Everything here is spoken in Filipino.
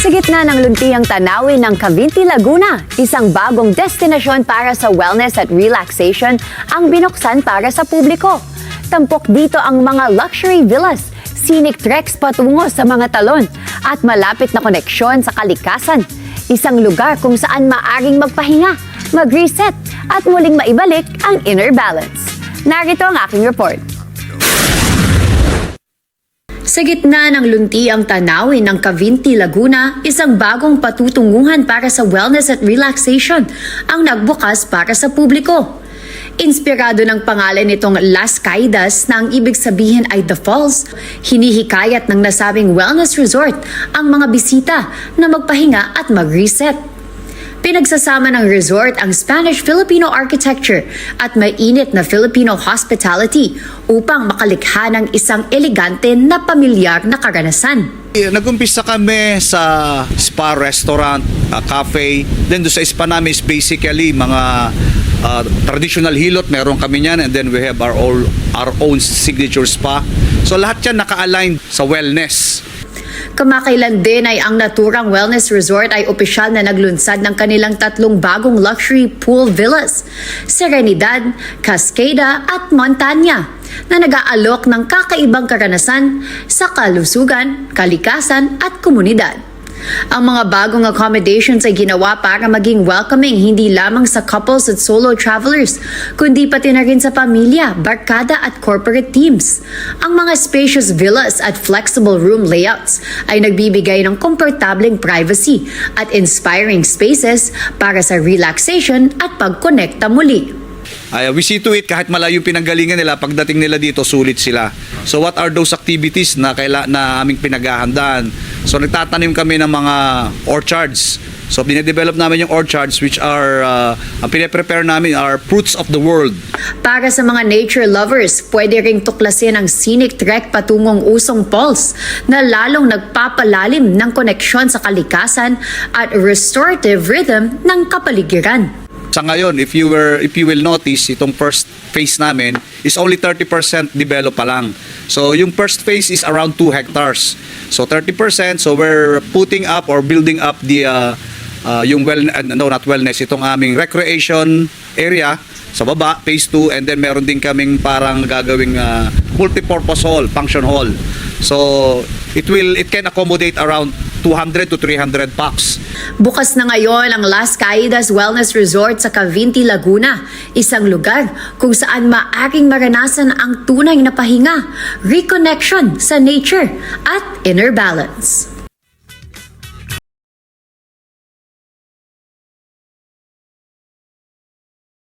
Sa gitna ng luntiang tanawin ng Cavinti, Laguna, isang bagong destinasyon para sa wellness at relaxation ang binuksan para sa publiko. Tampok dito ang mga luxury villas, scenic treks patungo sa mga talon at malapit na koneksyon sa kalikasan. Isang lugar kung saan maaring magpahinga, mag-reset at muling maibalik ang inner balance. Narito ang aking report. Sa gitna ng luntiang tanawin ng Cavinti, Laguna, isang bagong patutunguhan para sa wellness at relaxation ang nagbukas para sa publiko. Inspirado ng pangalan nitong Las Caídas na ang ibig sabihin ay The Falls, hinihikayat ng nasabing wellness resort ang mga bisita na magpahinga at mag-reset. Pinagsasama ng resort ang Spanish-Filipino architecture at mainit na Filipino hospitality upang makalikha ng isang elegante na pamilyar na karanasan. Nag-umpisa kami sa spa, restaurant, cafe. Then doon sa spa namin is basically mga traditional hilot, meron kami niyan, and then we have our own signature spa. So lahat yan naka-align sa wellness. Kamakailan din ay ang naturang wellness resort ay opisyal na naglunsad ng kanilang 3 bagong luxury pool villas, Serenidad, Cascada at Montana, na nag-aalok ng kakaibang karanasan sa kalusugan, kalikasan at komunidad. Ang mga bagong accommodations ay ginawa para maging welcoming hindi lamang sa couples at solo travelers, kundi pati na rin sa pamilya, barkada at corporate teams. Ang mga spacious villas at flexible room layouts ay nagbibigay ng komportableng privacy at inspiring spaces para sa relaxation at pagkonekta muli. We see to it kahit malayo yung pinanggalingan nila, pagdating nila dito sulit sila. So what are those activities na aming pinaghahandaan? So nagtatanim kami ng mga orchards. So dinedevelop namin yung orchards which are, ang pinaprepare namin are fruits of the world. Para sa mga nature lovers, pwede ring tuklasin ang scenic trek patungong Usong Falls na lalong nagpapalalim ng koneksyon sa kalikasan at restorative rhythm ng kapaligiran. Sa ngayon, if you will notice, itong first phase namin is only 30% develop pa lang. So yung first phase is around 2 hectares. So 30%, so we're putting up or building up the yung wellness, itong aming recreation area sa baba, phase 2, and then meron din kaming parang gagawing multi-purpose hall, function hall. So it can accommodate around 200 to 300 packs. Bukas na ngayon ang Las Caídas Wellness Resort sa Cavinti, Laguna, isang lugar kung saan maaring maranasan ang tunay na pahinga, reconnection sa nature at inner balance.